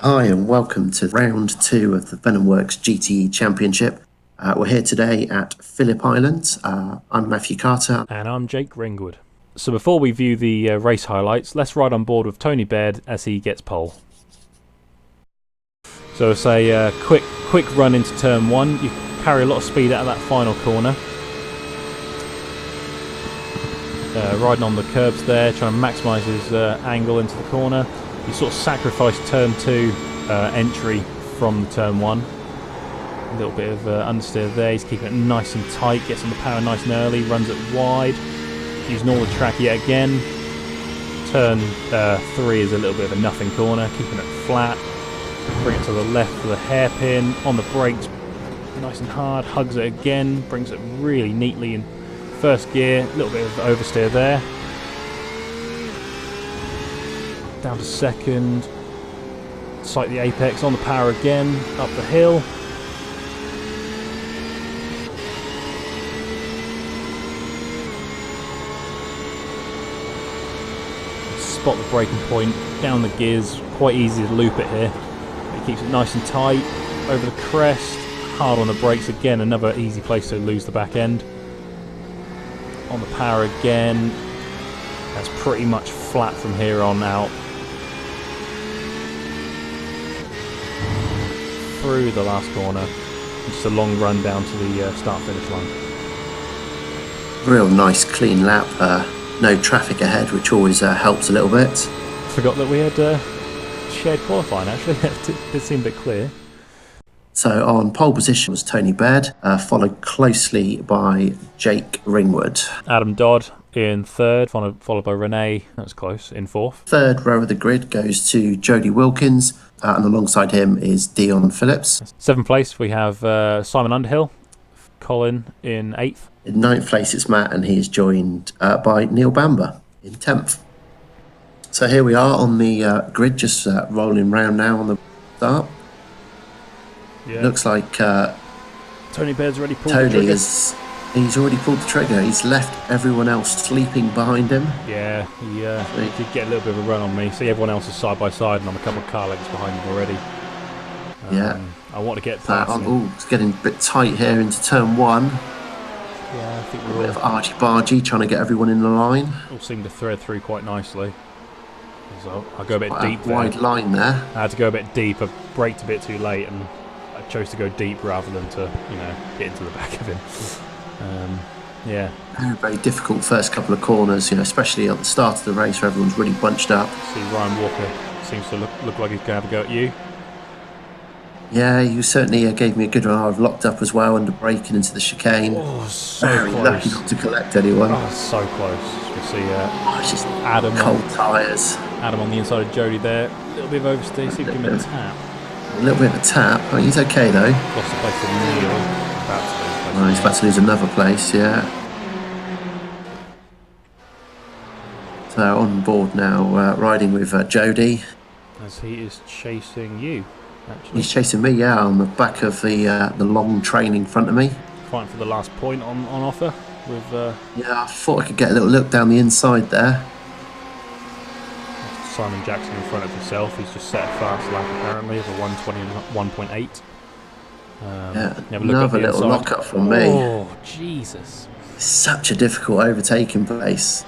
Hi and welcome to round 2 of the Venomworks GTE Championship. We're here today at Phillip Island. I'm Matthew Carter. And I'm Jake Ringwood. So before we view the race highlights, let's ride on board with Tony Baird as he gets pole. So it's a quick run into turn 1. You carry a lot of speed out of that final corner. Riding on the curbs there, trying to maximise his angle into the corner. You sort of sacrifice turn 2 entry from turn 1. A little bit of understeer there. He's keeping it nice and tight, gets on the power nice and early, runs it wide. Using all the track yet again. Turn 3 is a little bit of a nothing corner, keeping it flat. Bring it to the left for the hairpin. On the brakes, nice and hard. Hugs it again, brings it really neatly in first gear. A little bit of oversteer there. Down to second. Sight the apex, on the power again, up the hill. Spot the braking point, down the gears, quite easy to loop it here. It keeps it nice and tight, over the crest, hard on the brakes again, another easy place to lose the back end. On the power again, that's pretty much flat from here on out. Through the last corner, just a long run down to the start-finish line. Real nice clean lap, no traffic ahead, which always helps a little bit. Forgot that we had shared qualifying actually, it did seem a bit clear. So on pole position was Tony Baird, followed closely by Jake Ringwood. Adam Dodd in third, followed by Renee, that was close, in fourth. Third row of the grid goes to Jody Wilkins, and alongside him is Dion Phillips. Seventh place we have Simon Underhill, Colin in eighth. In ninth place it's Matt, and he is joined by Neil Bamber in 10th. So here we are on the grid, just rolling round now on the start. Yeah. Looks like Tony Baird's already pulled the trigger. He's already pulled the trigger. He's left everyone else sleeping behind him. Yeah, he did get a little bit of a run on me. See, everyone else is side by side, and I'm a couple of car lengths behind him already. Yeah. I want to get past him. Oh, it's getting a bit tight here into turn 1. Yeah, I think A bit of argy-bargy, trying to get everyone in the line. all seem to thread through quite nicely. So I'll go a bit Quite deep a there. wide line there. I had to go a bit deep. I braked a bit too late, and I chose to go deep rather than to, get into the back of him. Yeah. Very, very difficult first couple of corners, especially at the start of the race where everyone's really bunched up. See, Ryan Walker seems to look like he's going to have a go at you. Yeah, you certainly gave me a good run. I've locked up as well under braking into the chicane. Oh, so Very close. lucky not to collect anyone. Oh, so close. You see It's just Adam cold tyres. Adam on the inside of Jody there. A little bit of oversteer. See if we can give him a tap. A little bit of a tap. Oh, he's okay though. Lost the place to Neil. Oh, he's about to lose another place, yeah. So on board now, riding with Jody. As he is chasing you, actually. He's chasing me, yeah, on the back of the long train in front of me. Fighting for the last point on offer with Yeah, I thought I could get a little look down the inside there. Simon Jackson in front of himself. He's just set a fast lap apparently of a 120 and 1.8. Yeah, Never another little lock-up from me. Oh, Jesus. Such a difficult overtaking place.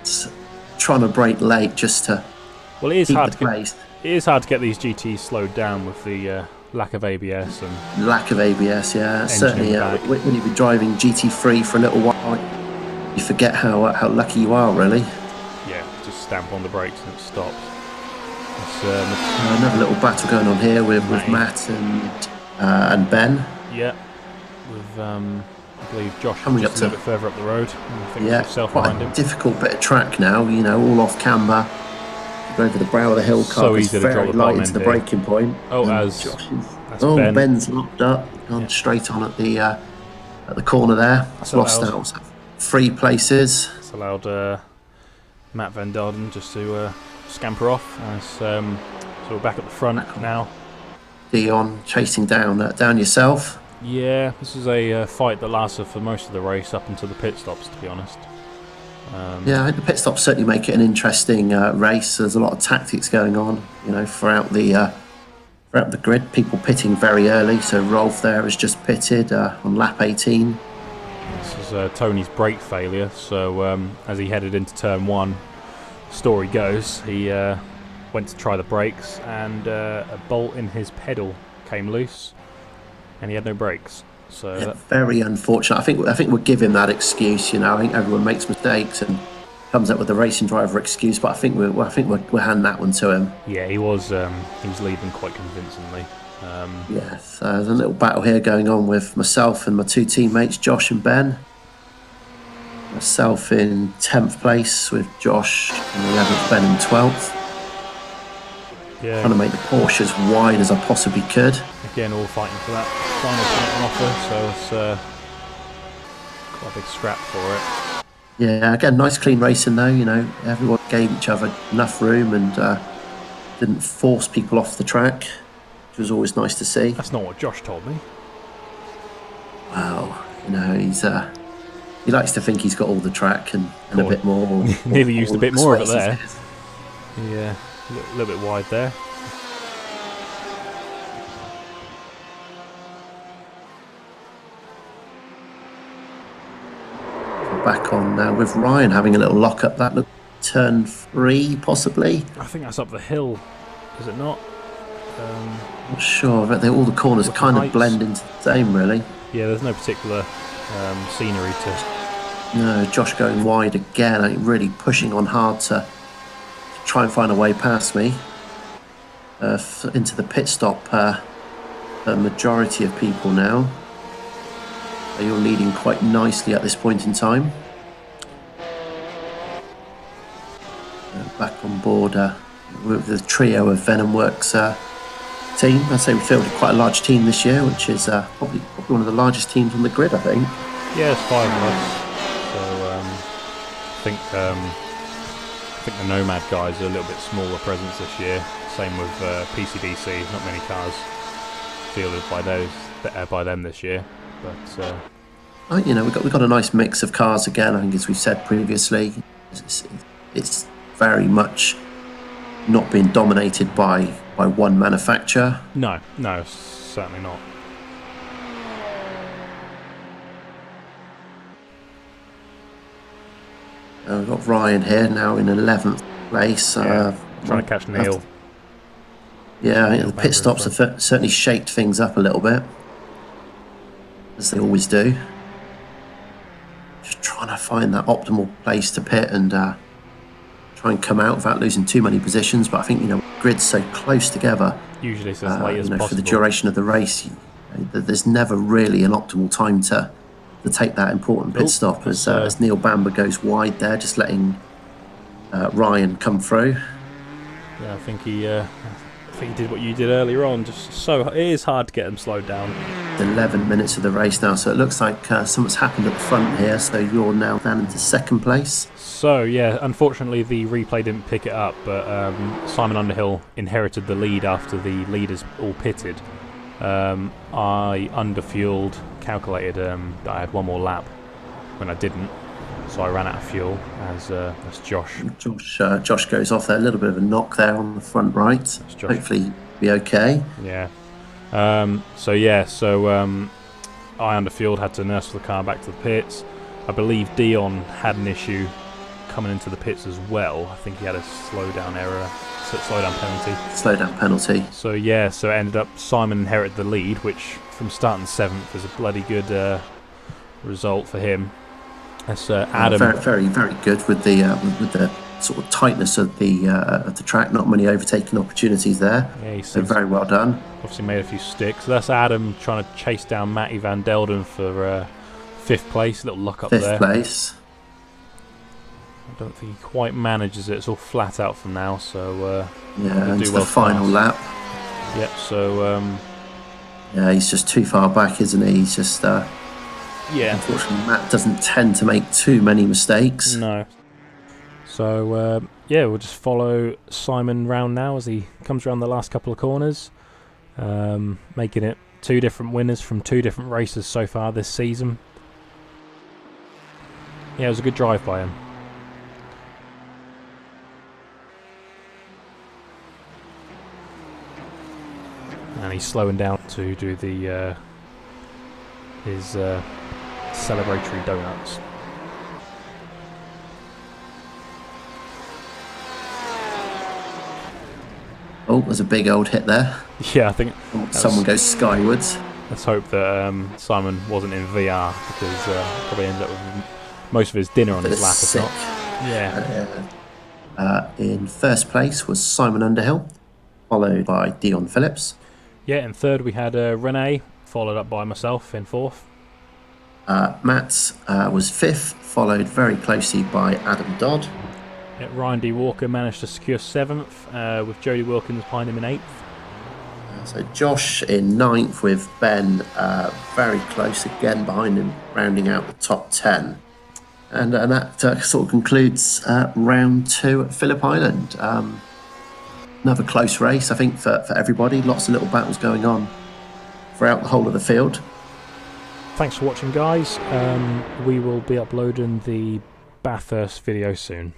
It's trying to brake late just to Well, it is keep hard the to pace. It is hard to get these GTs slowed down with the lack of ABS and Lack of ABS, yeah. Engine Certainly, back. when you've been driving GT3 for a little while, you forget how lucky you are, really. yeah, just stamp on the brakes and it stops. It's, Another little battle going on here with Matt and Ben. yeah, with I believe Josh Coming just up a little bit further up the road. And I think Yeah, there's yourself quite behind a him. difficult bit of track now, all off camber. Go over the brow of the hill, So easy to drop very the light bottom into the end here. braking point. Oh, And as Josh Ben. Ben's locked up, gone straight on at the corner there. It's So lost that out 3 places. It's allowed Matt Van Darden just to scamper off. So we're back at the front now. Dion chasing down yourself. Yeah, this is a fight that lasted for most of the race up until the pit stops, to be honest. Yeah, I think the pit stops certainly make it an interesting race. There's a lot of tactics going on, throughout the throughout the grid, people pitting very early. So Rolf there has just pitted on lap 18. This is Tony's brake failure. So as he headed into turn 1, story goes, he went to try the brakes and a bolt in his pedal came loose and he had no brakes. So Yeah, very unfortunate. I think we'll give him that excuse. You know, I think everyone makes mistakes and comes up with a racing driver excuse, but I think we'll hand that one to him. yeah, he was leading quite convincingly. Yes, there's a little battle here going on with myself and my 2 teammates, Josh and Ben. Myself in 10th place with Josh in 11th, Ben in 12th. Yeah, Trying to make the Porsche as wide as I possibly could. again, all fighting for that final point on offer, so it's quite a big scrap for it. Yeah, again, nice clean racing though. You know, everyone gave each other enough room and didn't force people off the track, which was always nice to see. That's not what Josh told me. Wow, you know, he likes to think he's got all the track and a bit more. Nearly used a bit more of it there. spaces. Yeah, a little bit wide there. Back on now with Ryan having a little lock up. That looked turn 3 possibly. I think that's up the hill, is it not? Not sure, but all the corners With the kind of heights. blend into the same really. Yeah, there's no particular scenery to. No, Josh going wide again. I think really pushing on hard to try and find a way past me into the pit stop. The majority of people now. You're leading quite nicely at this point in time. Back on board with the trio of Venomworks team. I'd say we fielded quite a large team this year, which is probably one of the largest teams on the grid, I think. Yeah, it's 5 of us. So I think the Nomad guys are a little bit smaller presence this year. Same with PCDC. Not many cars fielded by them this year. But You know, we've got a nice mix of cars again. I think, as we've said previously, it's very much not being dominated by one manufacturer. no, certainly not. We've got Ryan here now in 11th place. Trying to catch Neil. Yeah, I think the pit stops have certainly shaped things up a little bit, as they always do. Just trying to find that optimal place to pit and try and come out without losing too many positions. But I think, you know, grid's so close together. Usually it's as late as possible. For the duration of the race, there's never really an optimal time to take that important pit stop. As Neil Bamber goes wide there, just letting Ryan come through. Yeah, I think he did what you did earlier on. It is hard to get him slowed down. 11 minutes of the race now, so it looks like something's happened at the front here. So you're now down into 2nd place. So yeah, unfortunately the replay didn't pick it up, but Simon Underhill inherited the lead after the leaders all pitted. I underfueled, calculated that I had one more lap when I didn't, so I ran out of fuel as Josh. Josh goes off there, a little bit of a knock there on the front right. Hopefully be okay. Yeah. So I underfueled, had to nurse the car back to the pits. I believe Dion had an issue coming into the pits as well. I think he had a slowdown penalty. So it ended up Simon inherited the lead, which from starting 7th is a bloody good result for him. That's Adam. Very, very good with the sort of tightness of the track. Not many overtaking opportunities there. Yeah, so very well done. Obviously made a few sticks. So that's Adam trying to chase down Matty Van Delden for 5th place. A little luck up there. 5th place. I don't think he quite manages it. It's all flat out from now. So into the final lap. Yep. So he's just too far back, isn't he? He's just unfortunately, Matt doesn't tend to make too many mistakes. No. So we'll just follow Simon round now as he comes around the last couple of corners, making it 2 different winners from 2 different races so far this season. Yeah, it was a good drive by him. and he's slowing down to do the his celebratory donuts. Oh, there's a big old hit there. Yeah, I think Someone goes skywards. let's hope that Simon wasn't in VR, because probably ends up with most of his dinner on his lap, if Sick. not. Yeah. In first place was Simon Underhill, followed by Dion Phillips. Yeah, in third we had Renee, followed up by myself in fourth. Matt was fifth, followed very closely by Adam Dodd. Yeah, Ryan D. Walker managed to secure seventh, with Jody Wilkins behind him in eighth. So Josh in ninth, with Ben very close again behind him, rounding out the top 10. And that sort of concludes round 2 at Phillip Island. Another close race, I think, for everybody. Lots of little battles going on throughout the whole of the field. Thanks for watching, guys. We will be uploading the Bathurst video soon.